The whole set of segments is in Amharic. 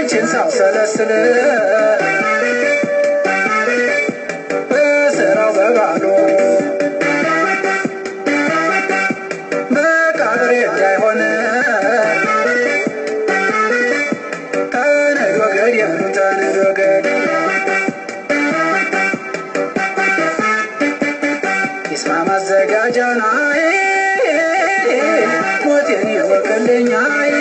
አንቺን ሳውሰለስል በስራው በባሉ መቃብሬ እንዳይሆን ተነድ ወገድ ያሉ ተነድ ወገድ ይስማ ማዘጋጃናዬ ሞቴን ይወቅልኛዬ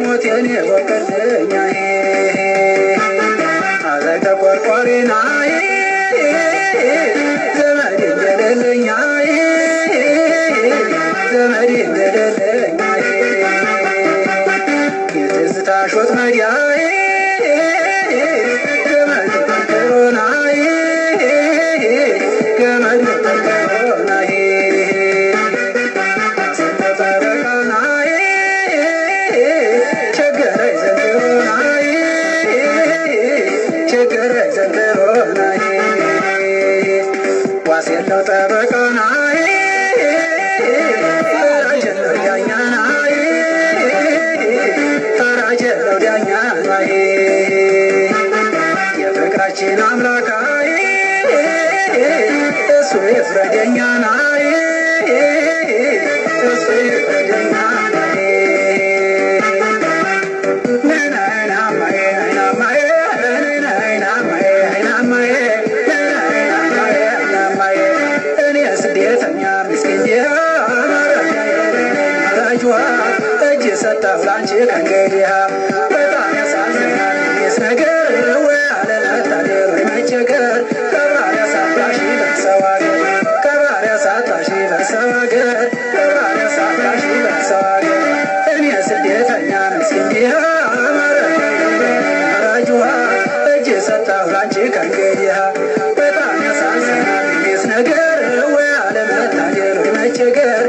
ሞቴን ይወቅልኛዬ አዛኝ ተቆርቋሪናዬ ዘመድ እንደሌለኛዬ ዘመድ እንደሌለኛዬ የትዝታሽ ወጥመድያዬ ገመድ ተንከሮናዬ ገመድ ተንከሮናዬ ጠበቃናዬ ቸገረኝ ዘንድሮናዬ ቸገረኝ ዘንድሮናዬ ዋስ የለው ጠበቃናዬ ፈራጅ የለው ዳኛናዬ ፈራጅ የለው ዳኛናዬ የፍቅራችን አምላካዬ እሱ ይፍረደኛናዬ እሱ ይፍረደኛናዬ ነይናማዬ ነይናማዬ ነይናማዬ ነይናማዬ ነይናማዬ እኔ ስደተኛ ምስኪን መረጃዋ እጅ ሰጠሁ ላንቺ ከእንግዲህ በጣም ያሳዝናል ይህስ ነገር ወይ አለመታደል ወይ መቸገር ከባሪያ ሳታሺ በሰው አገር ከባሪያ ሳታሺ በሰው አገር ከባሪያ ሳታሺ በሰው አገር እኔ ስደተኛ ምስኪን ድሃ መረጃዋ እጅ ሰጠሁ ላንቺ ከእንግዲህ በጣም ያሳዝናል ይህስ ነገር ወይ አለመታደል ወይ መቸገር